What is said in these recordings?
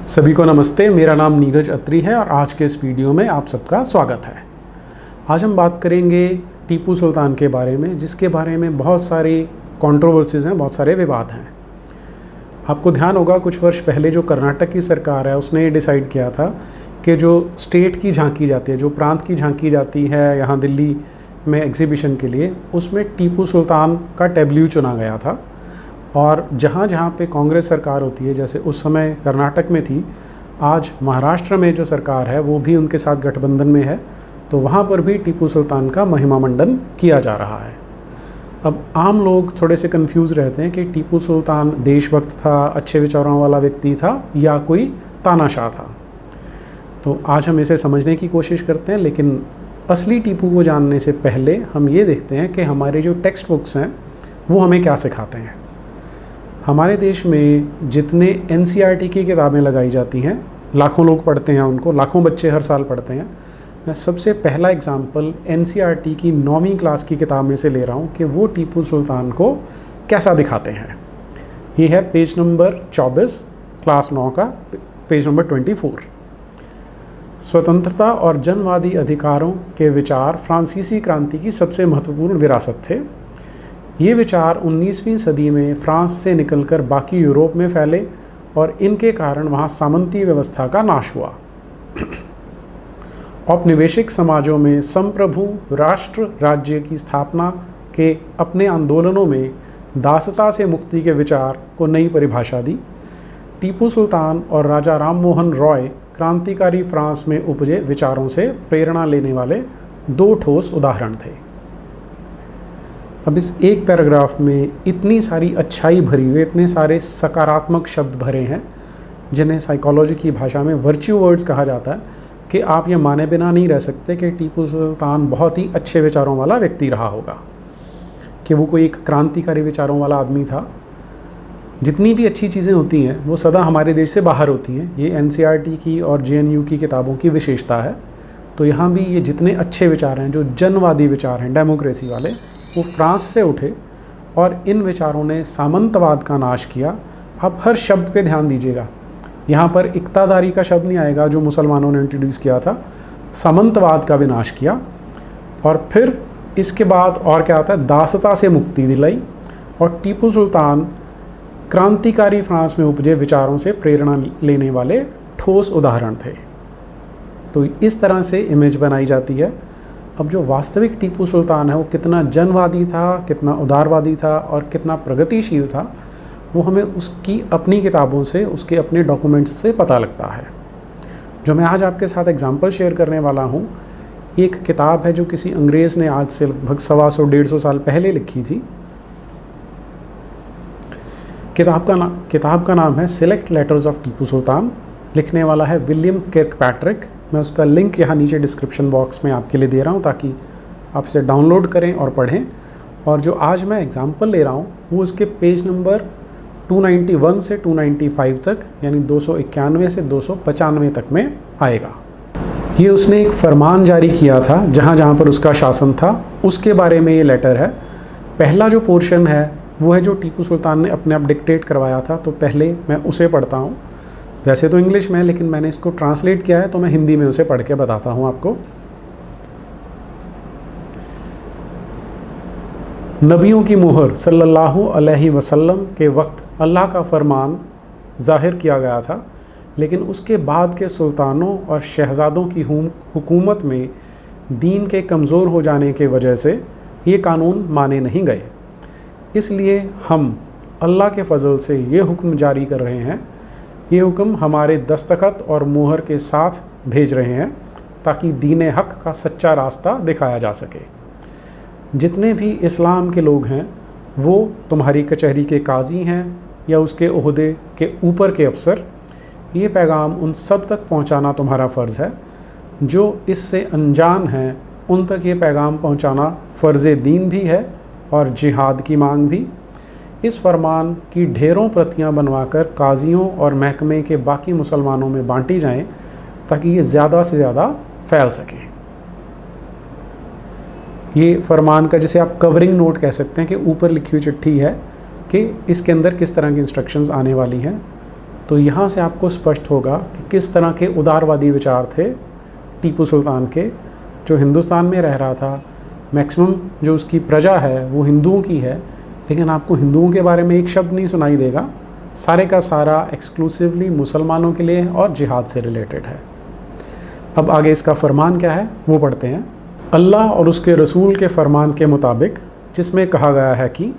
सभी को नमस्ते। मेरा नाम नीरज अत्री है और आज के इस वीडियो में आप सबका स्वागत है। आज हम बात करेंगे टीपू सुल्तान के बारे में, जिसके बारे में बहुत सारी कंट्रोवर्सीज़ हैं, बहुत सारे विवाद हैं। आपको ध्यान होगा कुछ वर्ष पहले जो कर्नाटक की सरकार है उसने ये डिसाइड किया था कि जो स्टेट की झांकी जाती है, जो प्रांत की झांकी जाती है यहाँ दिल्ली में एग्जीबिशन के लिए, उसमें टीपू सुल्तान का टैब्लू चुना गया था। और जहाँ जहाँ पे कांग्रेस सरकार होती है, जैसे उस समय कर्नाटक में थी, आज महाराष्ट्र में जो सरकार है वो भी उनके साथ गठबंधन में है, तो वहाँ पर भी टीपू सुल्तान का महिमा मंडन किया जा रहा है। अब आम लोग थोड़े से कंफ्यूज रहते हैं कि टीपू सुल्तान देशभक्त था, अच्छे विचारों वाला व्यक्ति था या कोई तानाशाह था। तो आज हम इसे समझने की कोशिश करते हैं, लेकिन असली टीपू को जानने से पहले हम ये देखते हैं कि हमारे जो टेक्स्ट बुक्स हैं वो हमें क्या सिखाते हैं। हमारे देश में जितने NCERT की किताबें लगाई जाती हैं, लाखों लोग पढ़ते हैं उनको, लाखों बच्चे हर साल पढ़ते हैं। मैं सबसे पहला एग्जाम्पल NCERT की 9वीं क्लास की किताब में से ले रहा हूँ कि वो टीपू सुल्तान को कैसा दिखाते हैं। ये है पेज नंबर 24, क्लास 9 का पेज नंबर 24। स्वतंत्रता और जनवादी अधिकारों के विचार फ्रांसीसी क्रांति की सबसे महत्वपूर्ण विरासत थे। ये विचार 19वीं सदी में फ्रांस से निकलकर बाकी यूरोप में फैले और इनके कारण वहाँ सामंती व्यवस्था का नाश हुआ। औपनिवेशिक समाजों में संप्रभु राष्ट्र राज्य की स्थापना के अपने आंदोलनों में दासता से मुक्ति के विचार को नई परिभाषा दी। टीपू सुल्तान और राजा राम मोहन रॉय क्रांतिकारी फ्रांस में उपजे विचारों से प्रेरणा लेने वाले दो ठोस उदाहरण थे। अब इस एक पैराग्राफ में इतनी सारी अच्छाई भरी हुई, इतने सारे सकारात्मक शब्द भरे हैं, जिन्हें साइकोलॉजी की भाषा में वर्च्यू वर्ड्स कहा जाता है, कि आप ये माने बिना नहीं रह सकते कि टीपू सुल्तान बहुत ही अच्छे विचारों वाला व्यक्ति रहा होगा, कि वो कोई एक क्रांतिकारी विचारों वाला आदमी था। जितनी भी अच्छी चीज़ें होती हैं वो सदा हमारे देश से बाहर होती हैं। ये NCERT की और JNU की किताबों की विशेषता है। तो यहाँ भी ये जितने अच्छे विचार हैं, जो जनवादी विचार हैं, डेमोक्रेसी वाले, वो फ्रांस से उठे और इन विचारों ने सामंतवाद का नाश किया। आप हर शब्द पे ध्यान दीजिएगा, यहाँ पर इक्तादारी का शब्द नहीं आएगा जो मुसलमानों ने इंट्रोड्यूस किया था। सामंतवाद का विनाश किया और फिर इसके बाद और क्या आता है, दासता से मुक्ति दिलाई। और टीपू सुल्तान क्रांतिकारी फ्रांस में उपजे विचारों से प्रेरणा लेने वाले ठोस उदाहरण थे। तो इस तरह से इमेज बनाई जाती है। अब जो वास्तविक टीपू सुल्तान है वो कितना जनवादी था, कितना उदारवादी था और कितना प्रगतिशील था, वो हमें उसकी अपनी किताबों से, उसके अपने डॉक्यूमेंट्स से पता लगता है। जो मैं आज आपके साथ एग्जांपल शेयर करने वाला हूँ, एक किताब है जो किसी अंग्रेज़ ने आज से लगभग 125-150 साल पहले लिखी थी। किताब का नाम है select letters of Tipu Sultan. लिखने वाला है विलियम किर्कपैट्रिक। मैं उसका लिंक यहाँ नीचे डिस्क्रिप्शन बॉक्स में आपके लिए दे रहा हूँ, ताकि आप इसे डाउनलोड करें और पढ़ें। और जो आज मैं एग्जांपल ले रहा हूँ वो उसके पेज नंबर 291 से 295 तक, यानी 291 से 295 तक में आएगा। ये उसने एक फरमान जारी किया था जहाँ जहाँ पर उसका शासन था, उसके बारे में ये लेटर है। पहला जो पोर्शन है वो है जो टीपू सुल्तान ने अपने आप डिक्टेट करवाया था, तो पहले मैं उसे पढ़ता हूँ। वैसे तो इंग्लिश में है, लेकिन मैंने इसको ट्रांसलेट किया है, तो मैं हिंदी में उसे पढ़ के बताता हूँ आपको। नबियों की मुहर सल्लल्लाहु अलैहि वसल्लम के वक्त अल्लाह का फरमान ज़ाहिर किया गया था, लेकिन उसके बाद के सुल्तानों और शहज़ादों की हुकूमत में दीन के कमज़ोर हो जाने के वजह से ये कानून माने नहीं गए। इसलिए हम अल्लाह के फ़ज़ल से ये हुक्म जारी कर रहे हैं। ये हुक्म हमारे दस्तखत और मुहर के साथ भेज रहे हैं, ताकि दीन हक़ का सच्चा रास्ता दिखाया जा सके। जितने भी इस्लाम के लोग हैं वो तुम्हारी कचहरी के काजी हैं या उसके ओहदे के ऊपर के अफसर, ये पैगाम उन सब तक पहुंचाना तुम्हारा फ़र्ज़ है। जो इससे अनजान हैं उन तक ये पैगाम पहुंचाना फ़र्ज़ दीन भी है और जिहाद की मांग भी। इस फरमान की ढेरों प्रतियां बनवाकर काजियों और महकमे के बाकी मुसलमानों में बांटी जाएं, ताकि ये ज़्यादा से ज़्यादा फैल सके। ये फरमान का, जिसे आप कवरिंग नोट कह सकते हैं, कि ऊपर लिखी हुई चिट्ठी है कि इसके अंदर किस तरह की इंस्ट्रक्शंस आने वाली हैं। तो यहाँ से आपको स्पष्ट होगा कि किस तरह के उदारवादी विचार थे टीपू सुल्तान के, जो हिंदुस्तान में रह रहा था। मैक्सिमम जो उसकी प्रजा है वो हिंदुओं की है, लेकिन आपको हिंदुओं के बारे में एक शब्द नहीं सुनाई देगा। सारे का सारा एक्सक्लूसिवली मुसलमानों के लिए और जिहाद से रिलेटेड है। अब आगे इसका फरमान क्या है वो पढ़ते हैं। अल्लाह और उसके रसूल के फरमान के मुताबिक, जिसमें कहा गया है कि,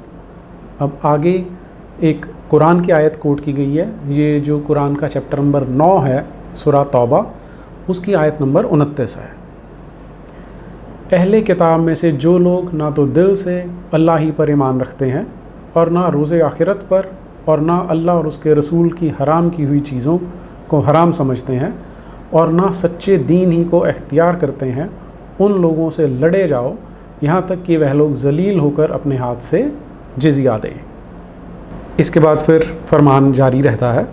अब आगे एक कुरान की आयत कोट की गई है। ये जो कुरान का चैप्टर नंबर 9 है सूरा तौबा, उसकी आयत नंबर 29 है। अहले किताब में से जो लोग ना तो दिल से अल्लाह ही पर ईमान रखते हैं और ना रोज़े आखिरत पर, और ना अल्लाह और उसके रसूल की हराम की हुई चीज़ों को हराम समझते हैं, और ना सच्चे दीन ही को इख्तियार करते हैं, उन लोगों से लड़े जाओ यहाँ तक कि वह लोग जलील होकर अपने हाथ से जिज़िया दें। इसके बाद फिर फरमान जारी रहता है।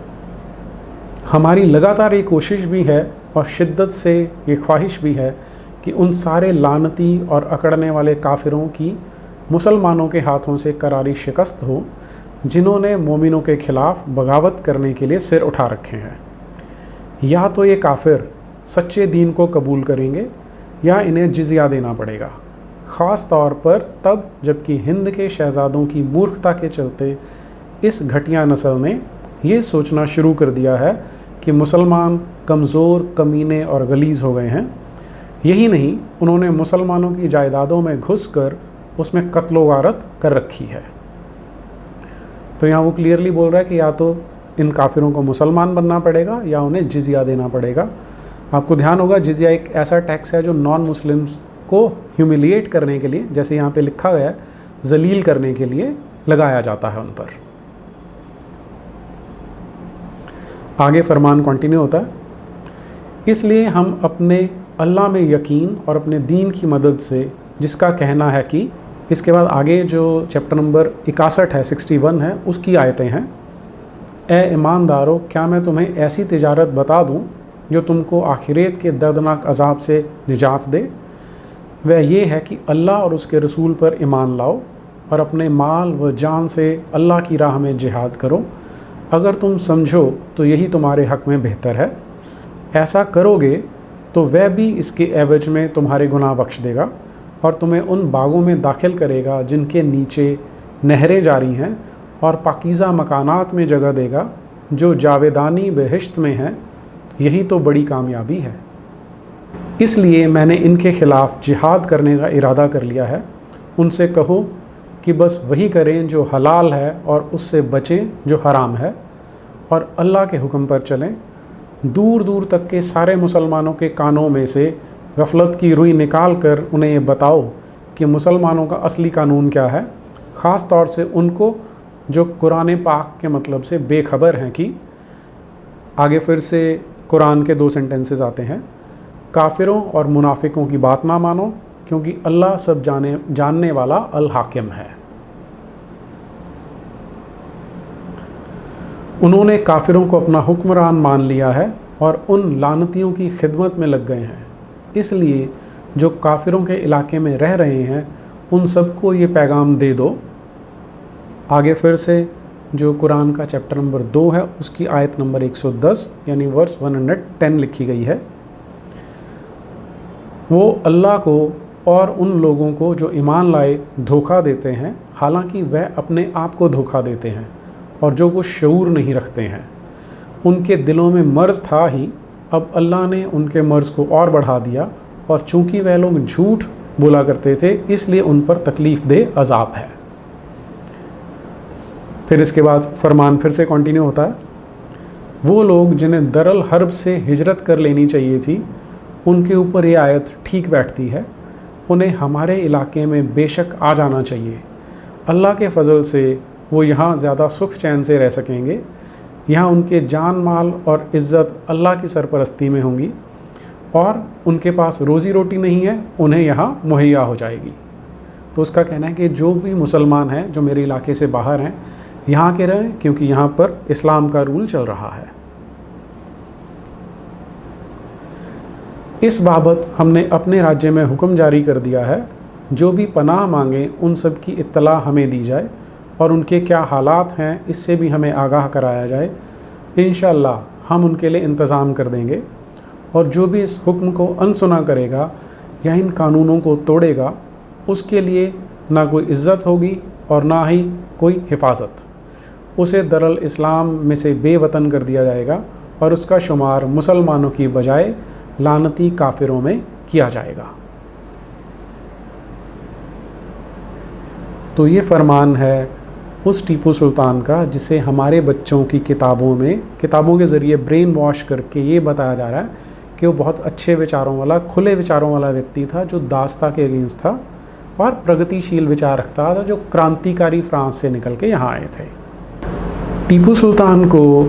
हमारी लगातार ये कोशिश भी है और शिद्दत से ये ख्वाहिश भी है कि उन सारे लानती और अकड़ने वाले काफिरों की मुसलमानों के हाथों से करारी शिकस्त हो, जिन्होंने मोमिनों के ख़िलाफ़ बगावत करने के लिए सिर उठा रखे हैं। या तो ये काफिर सच्चे दीन को कबूल करेंगे या इन्हें जिज़िया देना पड़ेगा, ख़ास तौर पर तब जबकि हिंद के शहज़ादों की मूर्खता के चलते इस घटिया नस्ल ने ये सोचना शुरू कर दिया है कि मुसलमान कमज़ोर, कमीने और गलीज़ हो गए हैं। यही नहीं, उन्होंने मुसलमानों की जायदादों में घुसकर उसमें कत्लो गारत कर रखी है। तो यहाँ वो क्लियरली बोल रहा है कि या तो इन काफिरों को मुसलमान बनना पड़ेगा या उन्हें जिज़िया देना पड़ेगा। आपको ध्यान होगा, जिज़िया एक ऐसा टैक्स है जो नॉन मुस्लिम्स को ह्यूमिलिएट करने के लिए, जैसे यहाँ पे लिखा गया है, जलील करने के लिए लगाया जाता है उन पर। आगे फरमान कंटिन्यू होता है। इसलिए हम अपने अल्लाह में यकीन और अपने दीन की मदद से, जिसका कहना है कि, इसके बाद आगे जो चैप्टर नंबर 61 है, 61 है, उसकी आयतें हैं। ए ईमानदारों, क्या मैं तुम्हें ऐसी तिजारत बता दूं जो तुमको आखिरत के दर्दनाक अजाब से निजात दे? वह ये है कि अल्लाह और उसके रसूल पर ईमान लाओ और अपने माल व जान से अल्लाह की राह में जिहाद करो। अगर तुम समझो तो यही तुम्हारे हक़ में बेहतर है। ऐसा करोगे तो वह भी इसके एवज में तुम्हारे गुनाह बख्श देगा और तुम्हें उन बागों में दाखिल करेगा जिनके नीचे नहरें जारी हैं, और पाकीज़ा मकानात में जगह देगा जो जावेदानी बहिश्त में है। यही तो बड़ी कामयाबी है। इसलिए मैंने इनके ख़िलाफ़ जिहाद करने का इरादा कर लिया है। उनसे कहो कि बस वही करें जो हलाल है और उससे बचें जो हराम है, और अल्लाह के हुक्म पर चलें। दूर दूर तक के सारे मुसलमानों के कानों में से गफलत की रुई निकाल कर उन्हें ये बताओ कि मुसलमानों का असली कानून क्या है, ख़ास तौर से उनको जो कुरान पाक के मतलब से बेखबर हैं। कि आगे फिर से कुरान के 2 सेंटेंसेस आते हैं। काफिरों और मुनाफिकों की बात ना मानो, क्योंकि अल्लाह सब जानने वाला अल हाकिम है। उन्होंने काफिरों को अपना हुक्मरान मान लिया है और उन लानतियों की खिदमत में लग गए हैं। इसलिए जो काफिरों के इलाके में रह रहे हैं उन सबको ये पैगाम दे दो। आगे फिर से जो कुरान का चैप्टर नंबर 2 है उसकी आयत नंबर 110 यानी वर्स 110 लिखी गई है। वो अल्लाह को और उन लोगों को जो ईमान लाए धोखा देते हैं, हालांकि वह अपने आप को धोखा देते हैं और जो कुछ शऊर नहीं रखते हैं। उनके दिलों में मर्ज़ था ही, अब अल्लाह ने उनके मर्ज़ को और बढ़ा दिया, और चूँकि वह लोग झूठ बोला करते थे इसलिए उन पर तकलीफ़ दे अजाब है। फिर इसके बाद फरमान फिर से कंटिन्यू होता है। वो लोग जिन्हें दरअल हर्ब से हिजरत कर लेनी चाहिए थी, उनके ऊपर ये आयत ठीक बैठती है। उन्हें हमारे इलाके में बेशक आ जाना चाहिए। अल्लाह के फ़ज़ल से वो यहाँ ज़्यादा सुख चैन से रह सकेंगे। यहाँ उनके जान माल और इज़्ज़त अल्लाह की सरपरस्ती में होंगी, और उनके पास रोज़ी रोटी नहीं है, उन्हें यहाँ मुहैया हो जाएगी। तो उसका कहना है कि जो भी मुसलमान हैं जो मेरे इलाके से बाहर हैं, यहाँ के रहें, क्योंकि यहाँ पर इस्लाम का रूल चल रहा है। इस बाबत हमने अपने राज्य में हुक्म जारी कर दिया है, जो भी पनाह मांगे उन सब की इत्तला हमें दी जाए और उनके क्या हालात हैं इससे भी हमें आगाह कराया जाए। इंशाअल्लाह हम उनके लिए इंतज़ाम कर देंगे, और जो भी इस हुक्म को अनसुना करेगा या इन कानूनों को तोड़ेगा उसके लिए ना कोई इज़्ज़त होगी और ना ही कोई हिफाजत। उसे दरअल इस्लाम में से बेवतन कर दिया जाएगा और उसका शुमार मुसलमानों की बजाय लानती काफिरों में किया जाएगा। तो ये फरमान है उस टीपू सुल्तान का जिसे हमारे बच्चों की किताबों के ज़रिए ब्रेन वॉश करके ये बताया जा रहा है कि वो बहुत अच्छे विचारों वाला, खुले विचारों वाला व्यक्ति था जो दास्ता के अगेंस्ट था और प्रगतिशील विचार रखता था, जो क्रांतिकारी फ्रांस से निकल के यहाँ आए थे। टीपू सुल्तान को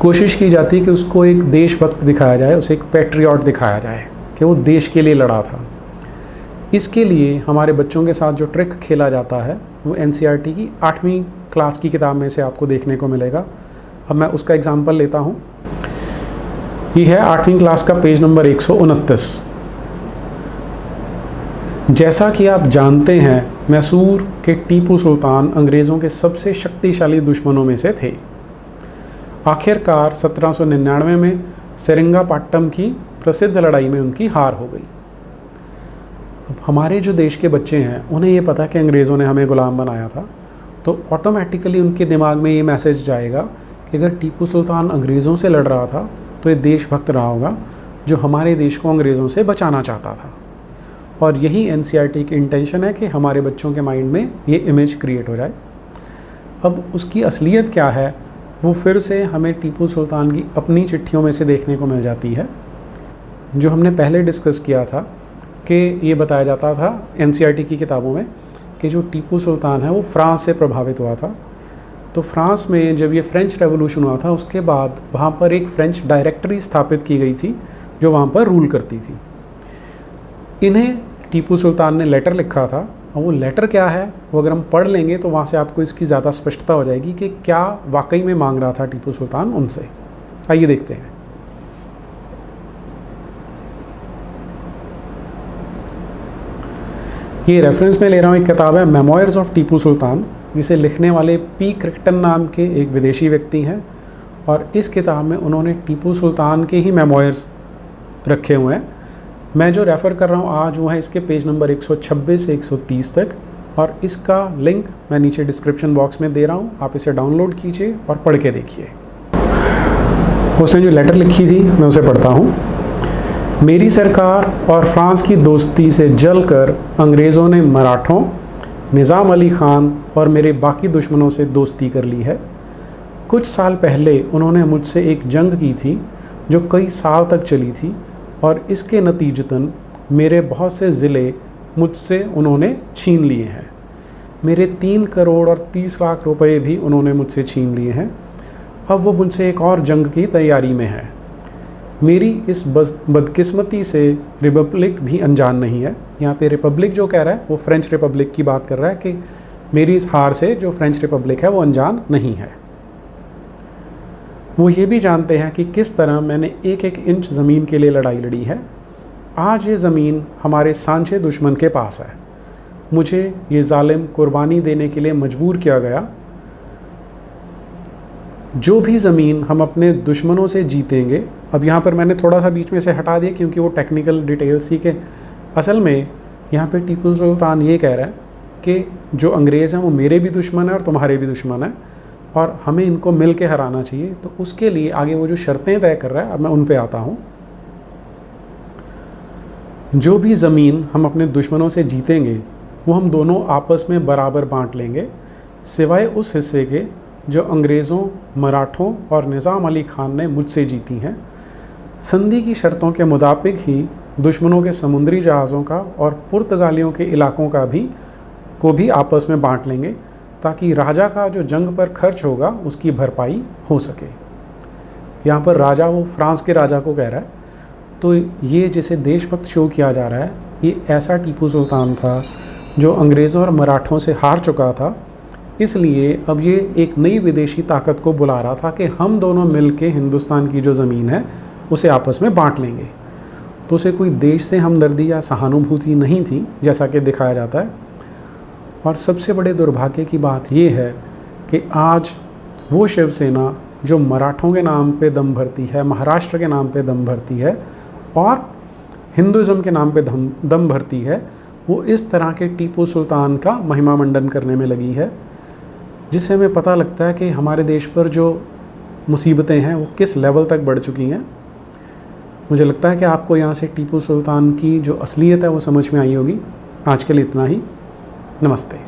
कोशिश की जाती कि उसको एक देशभक्त दिखाया जाए, उसे एक पैट्रियट दिखाया जाए कि वो देश के लिए लड़ा था। इसके लिए हमारे बच्चों के साथ जो ट्रिक खेला जाता है वो एनसीईआरटी की 8वीं क्लास की किताब में से आपको देखने को मिलेगा। अब मैं उसका एग्जाम्पल लेता हूँ। ये है 8वीं क्लास का पेज नंबर 129। जैसा कि आप जानते हैं, मैसूर के टीपू सुल्तान अंग्रेज़ों के सबसे शक्तिशाली दुश्मनों में से थे। आखिरकार 1799 में सेरिंगापाटम की प्रसिद्ध लड़ाई में उनकी हार हो गई। अब हमारे जो देश के बच्चे हैं उन्हें ये पता कि अंग्रेज़ों ने हमें ग़ुलाम बनाया था, तो ऑटोमेटिकली उनके दिमाग में ये मैसेज जाएगा कि अगर टीपू सुल्तान अंग्रेज़ों से लड़ रहा था तो ये देशभक्त रहा होगा जो हमारे देश को अंग्रेज़ों से बचाना चाहता था। और यही एनसीईआरटी की इंटेंशन है कि हमारे बच्चों के माइंड में ये इमेज क्रिएट हो जाए। अब उसकी असलियत क्या है वो फिर से हमें टीपू सुल्तान की अपनी चिट्ठियों में से देखने को मिल जाती है। जो हमने पहले डिस्कस किया था कि ये बताया जाता था एनसीईआरटी की किताबों में कि जो टीपू सुल्तान है वो फ्रांस से प्रभावित हुआ था। तो फ्रांस में जब ये फ्रेंच रेवोल्यूशन हुआ था उसके बाद वहाँ पर एक फ्रेंच डायरेक्टरी स्थापित की गई थी जो वहाँ पर रूल करती थी। इन्हें टीपू सुल्तान ने लेटर लिखा था, और वो लेटर क्या है वो अगर हम पढ़ लेंगे तो वहाँ से आपको इसकी ज़्यादा स्पष्टता हो जाएगी कि क्या वाकई में मांग रहा था टीपू सुल्तान उनसे। आइए देखते हैं। ये रेफरेंस में ले रहा हूँ, एक किताब है मेमोयर्स ऑफ टीपू सुल्तान, जिसे लिखने वाले पी क्रिक्टन नाम के एक विदेशी व्यक्ति हैं, और इस किताब में उन्होंने टीपू सुल्तान के ही मेमोयर्स रखे हुए हैं। मैं जो रेफ़र कर रहा हूँ आज वो है इसके पेज नंबर 126 से 130 तक, और इसका लिंक मैं नीचे डिस्क्रिप्शन बॉक्स में दे रहा हूँ। आप इसे डाउनलोड कीजिए और पढ़ के देखिए। उसने जो लेटर लिखी थी मैं उसे पढ़ता हूँ। मेरी सरकार और फ्रांस की दोस्ती से जलकर अंग्रेज़ों ने मराठों, निज़ाम अली ख़ान और मेरे बाकी दुश्मनों से दोस्ती कर ली है। कुछ साल पहले उन्होंने मुझसे एक जंग की थी जो कई साल तक चली थी, और इसके नतीजतन मेरे बहुत से ज़िले मुझसे उन्होंने छीन लिए हैं। मेरे 3 करोड़ और 30 लाख रुपए भी उन्होंने मुझसे छीन लिए हैं। अब वो मुझसे एक और जंग की तैयारी में है। मेरी इस बदकिस्मती से रिपब्लिक भी अनजान नहीं है। यहाँ पे रिपब्लिक जो कह रहा है वो फ्रेंच रिपब्लिक की बात कर रहा है कि मेरी इस हार से जो फ्रेंच रिपब्लिक है वो अनजान नहीं है। वो ये भी जानते हैं कि किस तरह मैंने एक एक इंच ज़मीन के लिए लड़ाई लड़ी है। आज ये ज़मीन हमारे सांझे दुश्मन के पास है। मुझे ये जालिम कुर्बानी देने के लिए मजबूर किया गया। जो भी ज़मीन हम अपने दुश्मनों से जीतेंगे, अब यहाँ पर मैंने थोड़ा सा बीच में से हटा दिया क्योंकि वो टेक्निकल डिटेल्स थी कि असल में यहाँ पे टीपू सुल्तान ये कह रहा है कि जो अंग्रेज़ हैं वो मेरे भी दुश्मन है और तुम्हारे भी दुश्मन है, और हमें इनको मिल के हराना चाहिए। तो उसके लिए आगे वो जो शर्तें तय कर रहा है, अब मैं उन पे आता हूँ। जो भी ज़मीन हम अपने दुश्मनों से जीतेंगे वो हम दोनों आपस में बराबर बांट लेंगे, सिवाय उस हिस्से के जो अंग्रेज़ों, मराठों और निज़ाम अली ख़ान ने मुझसे जीती हैं। संधि की शर्तों के मुताबिक ही दुश्मनों के समुद्री जहाज़ों का और पुर्तगालियों के इलाकों को भी आपस में बांट लेंगे, ताकि राजा का जो जंग पर खर्च होगा उसकी भरपाई हो सके। यहाँ पर राजा वो फ्रांस के राजा को कह रहा है। तो ये जिसे देशभक्त शो किया जा रहा है, ये ऐसा टीपू सुल्तान था जो अंग्रेज़ों और मराठों से हार चुका था। इसलिए अब ये एक नई विदेशी ताकत को बुला रहा था कि हम दोनों मिल के हिंदुस्तान की जो ज़मीन है उसे आपस में बांट लेंगे। तो उसे कोई देश से हमदर्दी या सहानुभूति नहीं थी जैसा कि दिखाया जाता है। और सबसे बड़े दुर्भाग्य की बात यह है कि आज वो शिवसेना जो मराठों के नाम पे दम भरती है, महाराष्ट्र के नाम पे दम भरती है और हिंदुज़म के नाम पे दम भरती है, वो इस तरह के टीपू सुल्तान का महिमा मंडन करने में लगी है, जिससे हमें पता लगता है कि हमारे देश पर जो मुसीबतें हैं वो किस लेवल तक बढ़ चुकी हैं। मुझे लगता है कि आपको यहाँ से टीपू सुल्तान की जो असलियत है वो समझ में आई होगी। आज के लिए इतना ही। नमस्ते।